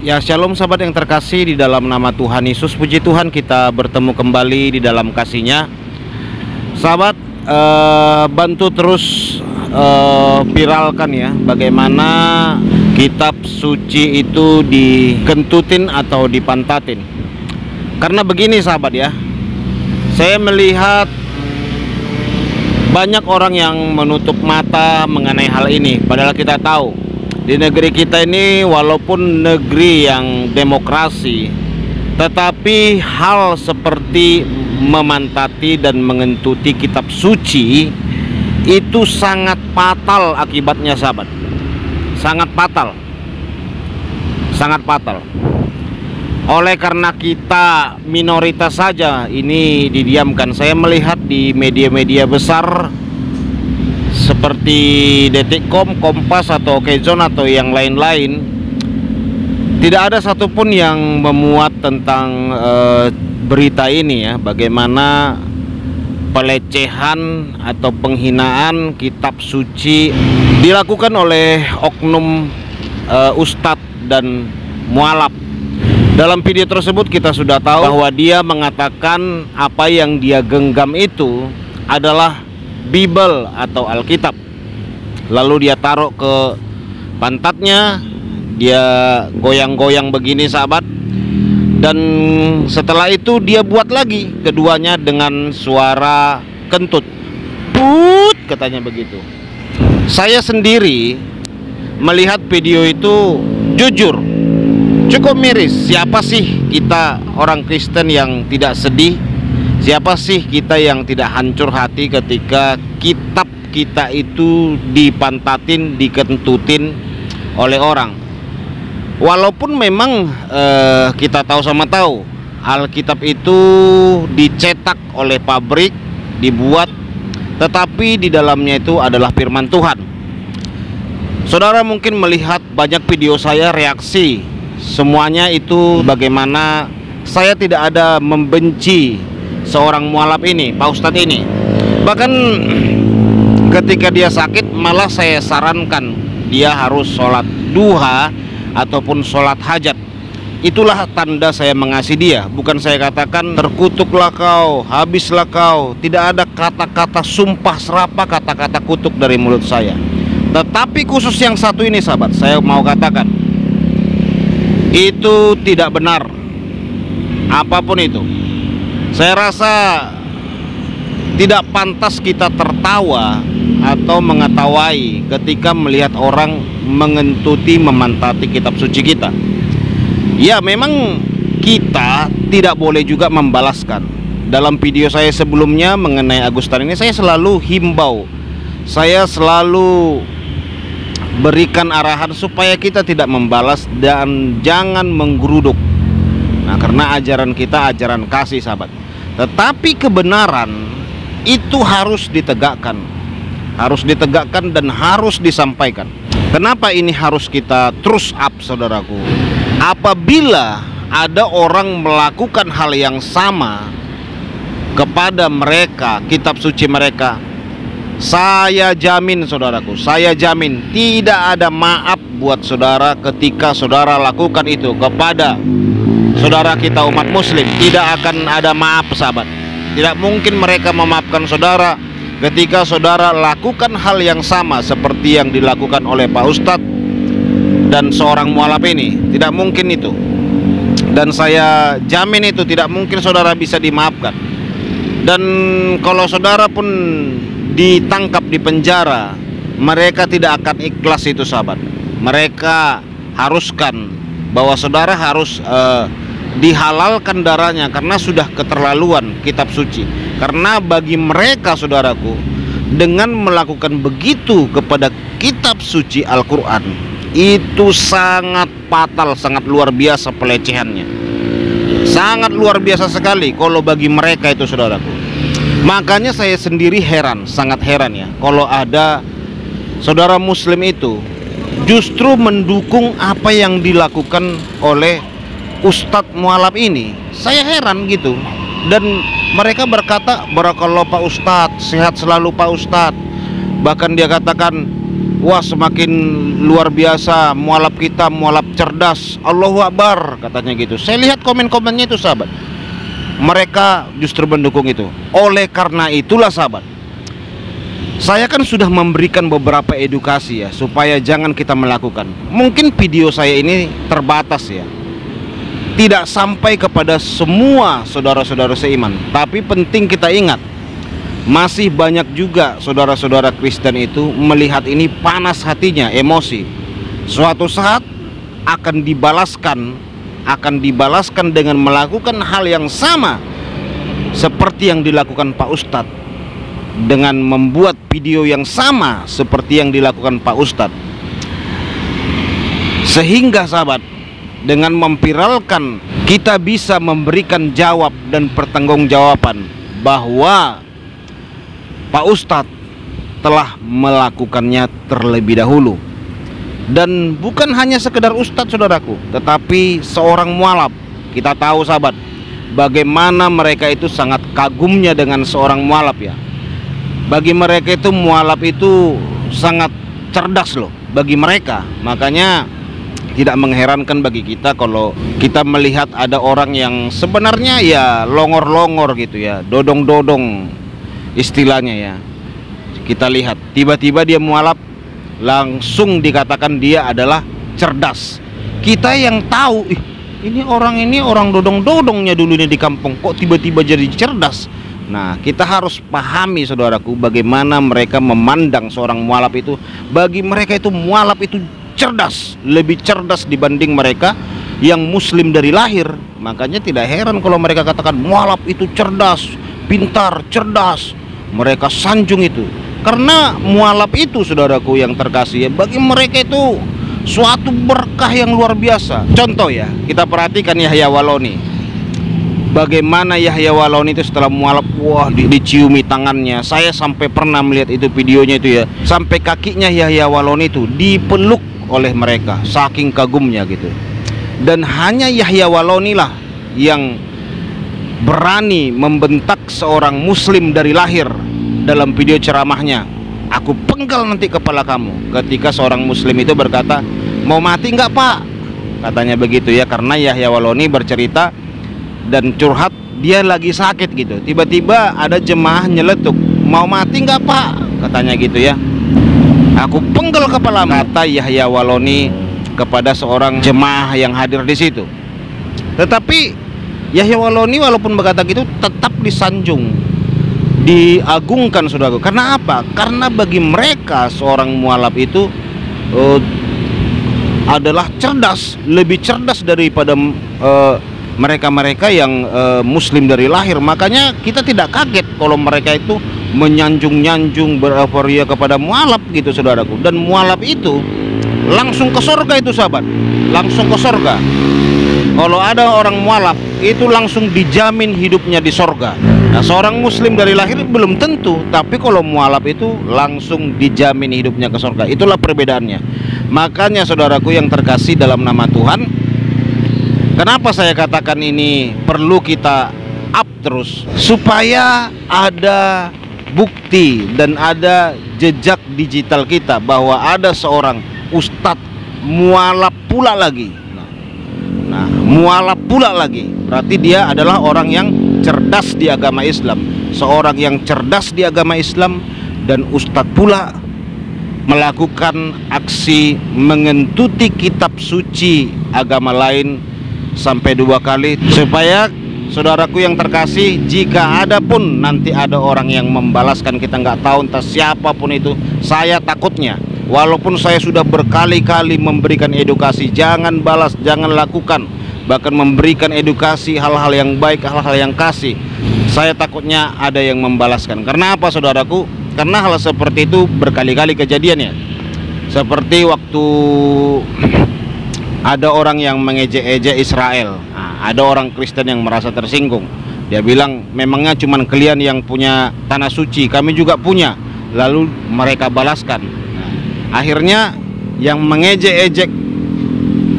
Ya, shalom sahabat yang terkasih di dalam nama Tuhan Yesus. Puji Tuhan kita bertemu kembali di dalam kasih-Nya. Sahabat, bantu terus viralkan ya, bagaimana kitab suci itu dikentutin atau dipantatin. Karena begini sahabat ya, saya melihat banyak orang yang menutup mata mengenai hal ini. Padahal kita tahu di negeri kita ini walaupun negeri yang demokrasi, tetapi hal seperti memantati dan mengentuti kitab suci itu sangat fatal akibatnya sahabat. Sangat fatal. Sangat fatal. Oleh karena kita minoritas saja ini didiamkan. Saya melihat di media-media besar seperti Detikcom, Kompas atau Kezon atau yang lain-lain, tidak ada satupun yang memuat tentang berita ini ya, bagaimana pelecehan atau penghinaan kitab suci dilakukan oleh oknum ustadz dan mualaf. Dalam video tersebut kita sudah tahu bahwa dia mengatakan apa yang dia genggam itu adalah Bible atau Alkitab. Lalu dia taruh ke pantatnya, dia goyang-goyang begini sahabat. Dan setelah itu dia buat lagi keduanya dengan suara kentut. Put, katanya begitu. Saya sendiri melihat video itu jujur cukup miris. Siapa sih kita orang Kristen yang tidak sedih? Siapa sih kita yang tidak hancur hati ketika kitab kita itu dipantatin, dikentutin oleh orang? Walaupun memang kita tahu sama tahu Alkitab itu dicetak oleh pabrik, dibuat, tetapi di dalamnya itu adalah firman Tuhan. Saudara mungkin melihat banyak video saya, reaksi semuanya itu bagaimana saya tidak ada membenci seorang mualaf ini, Pak Ustadz ini. Bahkan ketika dia sakit malah saya sarankan dia harus sholat duha ataupun sholat hajat. Itulah tanda saya mengasihi dia. Bukan saya katakan terkutuklah kau, habislah kau. Tidak ada kata-kata sumpah serapah, kata-kata kutuk dari mulut saya. Tetapi khusus yang satu ini sahabat, saya mau katakan itu tidak benar. Apapun itu, saya rasa tidak pantas kita tertawa atau mengetawai ketika melihat orang mengentuti, memantati kitab suci kita. Ya, memang kita tidak boleh juga membalaskan. Dalam video saya sebelumnya mengenai Agustan ini, saya selalu himbau, saya selalu berikan arahan supaya kita tidak membalas dan jangan menggeruduk. Nah, karena ajaran kita ajaran kasih sahabat. Tetapi kebenaran itu harus ditegakkan. Harus ditegakkan dan harus disampaikan. Kenapa ini harus kita terus up saudaraku? Apabila ada orang melakukan hal yang sama kepada mereka, kitab suci mereka, saya jamin saudaraku, saya jamin tidak ada maaf buat saudara ketika saudara lakukan itu kepada saudara kita umat muslim. Tidak akan ada maaf sahabat. Tidak mungkin mereka memaafkan saudara ketika saudara lakukan hal yang sama seperti yang dilakukan oleh Pak Ustadz dan seorang mualaf ini. Tidak mungkin itu. Dan saya jamin itu tidak mungkin saudara bisa dimaafkan. Dan kalau saudara pun ditangkap di penjara, mereka tidak akan ikhlas itu sahabat. Mereka haruskan bahwa saudara harus dihalalkan darahnya karena sudah keterlaluan kitab suci. Karena bagi mereka saudaraku, dengan melakukan begitu kepada kitab suci Al-Quran, itu sangat fatal, sangat luar biasa pelecehannya. Sangat luar biasa sekali kalau bagi mereka itu saudaraku. Makanya saya sendiri heran, sangat heran ya, kalau ada saudara muslim itu justru mendukung apa yang dilakukan oleh Ustadz mualaf ini. Saya heran gitu. Dan mereka berkata, barakallah Pak Ustadz, sehat selalu Pak Ustadz. Bahkan dia katakan Wah, semakin luar biasa, mualaf kita, mualaf cerdas, Allahu Akbar katanya gitu. Saya lihat komen-komennya itu sahabat, mereka justru mendukung itu. Oleh karena itulah sahabat, saya kan sudah memberikan beberapa edukasi ya, supaya jangan kita melakukan. Mungkin video saya ini terbatas ya, tidak sampai kepada semua saudara-saudara seiman. Tapi penting kita ingat, masih banyak juga saudara-saudara Kristen itu melihat ini panas hatinya, emosi. Suatu saat akan dibalaskan dengan melakukan hal yang sama seperti yang dilakukan Pak Ustadz, dengan membuat video yang sama seperti yang dilakukan Pak Ustadz. Sehingga sahabat, dengan memviralkan kita bisa memberikan jawab dan pertanggungjawaban bahwa Pak Ustadz telah melakukannya terlebih dahulu. Dan bukan hanya sekedar Ustadz saudaraku, tetapi seorang mualaf. Kita tahu sahabat, bagaimana mereka itu sangat kagumnya dengan seorang mualaf ya. Bagi mereka itu mualaf itu sangat cerdas loh bagi mereka. Makanya tidak mengherankan bagi kita kalau kita melihat ada orang yang sebenarnya ya longor-longor gitu ya, dodong-dodong istilahnya ya. Kita lihat tiba-tiba dia mualaf, langsung dikatakan dia adalah cerdas. Kita yang tahu, ini orang dodong-dodongnya dulunya di kampung, kok tiba-tiba jadi cerdas. Nah, kita harus pahami saudaraku, bagaimana mereka memandang seorang mualaf itu. Bagi mereka itu mualaf itu cerdas, lebih cerdas dibanding mereka yang muslim dari lahir. Makanya tidak heran kalau mereka katakan mualaf itu cerdas, pintar, cerdas. Mereka sanjung itu, karena mualaf itu saudaraku yang terkasih ya, bagi mereka itu suatu berkah yang luar biasa. Contoh ya, kita perhatikan Yahya Waloni. Bagaimana Yahya Waloni itu setelah mualaf, wah diciumi tangannya. Saya sampai pernah melihat itu videonya itu ya, sampai kakinya Yahya Waloni itu dipeluk oleh mereka, saking kagumnya gitu. Dan hanya Yahya Waloni lah yang berani membentak seorang muslim dari lahir dalam video ceramahnya. Aku penggal nanti kepala kamu. Ketika seorang muslim itu berkata, mau mati nggak pak? Katanya begitu ya, karena Yahya Waloni bercerita dan curhat dia lagi sakit gitu. Tiba-tiba ada jemaah nyeletuk, mau mati nggak pak? Katanya gitu ya. Aku penggal kepala, kata Yahya Waloni kepada seorang jemaah yang hadir di situ. Tetapi Yahya Waloni walaupun berkata gitu tetap disanjung, diagungkan saudaraku. Karena apa? Karena bagi mereka seorang mualaf itu adalah cerdas, lebih cerdas daripada mereka-mereka yang muslim dari lahir. Makanya kita tidak kaget kalau mereka itu menyanjung-nyanjung, bereforia kepada mualaf gitu saudaraku. Dan mualaf itu langsung ke surga itu sahabat, langsung ke surga. Kalau ada orang mualaf itu langsung dijamin hidupnya di surga. Nah, seorang muslim dari lahir belum tentu, tapi kalau mualaf itu langsung dijamin hidupnya ke surga. Itulah perbedaannya. Makanya saudaraku yang terkasih dalam nama Tuhan, kenapa saya katakan ini perlu kita up terus, supaya ada bukti dan ada jejak digital kita bahwa ada seorang ustadz mualaf pula lagi. Nah, mualaf pula lagi berarti dia adalah orang yang cerdas di agama Islam, seorang yang cerdas di agama Islam, dan ustadz pula melakukan aksi mengentuti kitab suci agama lain sampai 2 kali. Supaya saudaraku yang terkasih, jika ada pun nanti ada orang yang membalaskan, kita nggak tahu entah siapapun itu, saya takutnya walaupun saya sudah berkali-kali memberikan edukasi, jangan balas, jangan lakukan, bahkan memberikan edukasi hal-hal yang baik, hal-hal yang kasih, saya takutnya ada yang membalaskan. Karena apa saudaraku? Karena hal seperti itu berkali-kali kejadiannya. Seperti waktu ada orang yang mengejek-ejek Israel. Nah, ada orang Kristen yang merasa tersinggung. Dia bilang, memangnya cuman kalian yang punya tanah suci, kami juga punya. Lalu mereka balaskan. Nah, akhirnya yang mengejek-ejek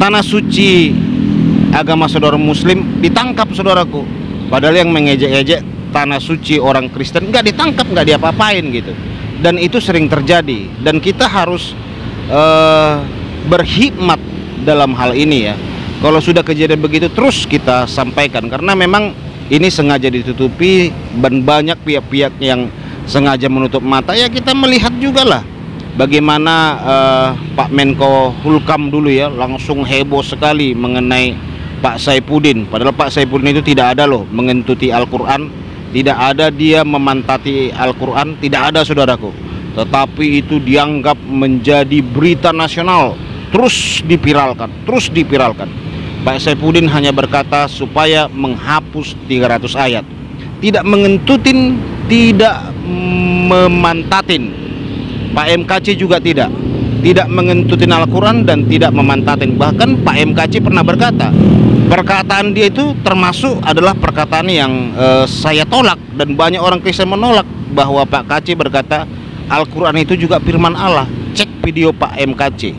tanah suci agama saudara muslim ditangkap saudaraku. Padahal yang mengejek-ejek tanah suci orang Kristen nggak ditangkap, nggak diapa-apain gitu. Dan itu sering terjadi. Dan kita harus berhikmat dalam hal ini ya. Kalau sudah kejadian begitu terus kita sampaikan, karena memang ini sengaja ditutupi dan banyak pihak-pihak yang sengaja menutup mata. Ya kita melihat juga lah bagaimana Pak Menko Hulkam dulu ya langsung heboh sekali mengenai Pak Saifuddin. Padahal Pak Saifuddin itu tidak ada loh mengentuti Al-Quran, tidak ada dia memantati Al-Quran, tidak ada saudaraku. Tetapi itu dianggap menjadi berita nasional, terus dipiralkan, terus dipiralkan. Pak Saifuddin hanya berkata supaya menghapus 300 ayat, tidak mengentutin, tidak memantatin. Pak MKC juga tidak mengentutin Al-Quran dan tidak memantatin. Bahkan Pak MKC pernah berkata, perkataan dia itu termasuk adalah perkataan yang saya tolak, dan banyak orang Kristen menolak, bahwa Pak KC berkata Al-Quran itu juga firman Allah. Cek video Pak MKC,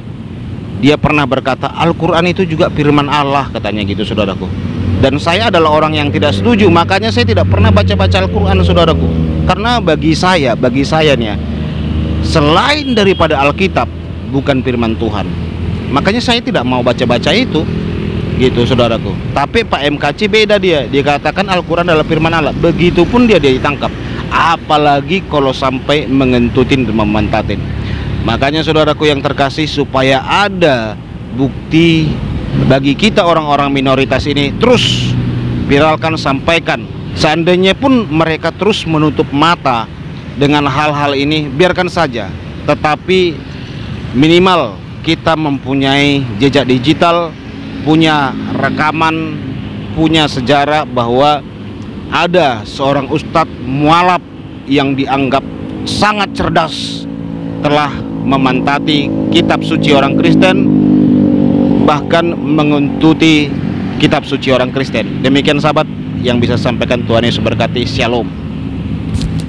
dia pernah berkata Al-Quran itu juga firman Allah, katanya gitu saudaraku. Dan saya adalah orang yang tidak setuju, makanya saya tidak pernah baca-baca Al-Quran saudaraku. Karena bagi saya nih, selain daripada Alkitab bukan firman Tuhan, makanya saya tidak mau baca-baca itu, gitu saudaraku. Tapi Pak MKC beda, dia katakan Al-Quran adalah firman Allah. Begitupun dia ditangkap, apalagi kalau sampai mengentutin dan memantatin. Makanya saudaraku yang terkasih, supaya ada bukti bagi kita orang-orang minoritas ini, terus viralkan, sampaikan. Seandainya pun mereka terus menutup mata dengan hal-hal ini, biarkan saja. Tetapi minimal kita mempunyai jejak digital, punya rekaman, punya sejarah bahwa ada seorang ustadz mualaf yang dianggap sangat cerdas telah memantati kitab suci orang Kristen, bahkan menguntuti kitab suci orang Kristen. Demikian sahabat yang bisa sampaikan, Tuhan Yesus berkati. Shalom.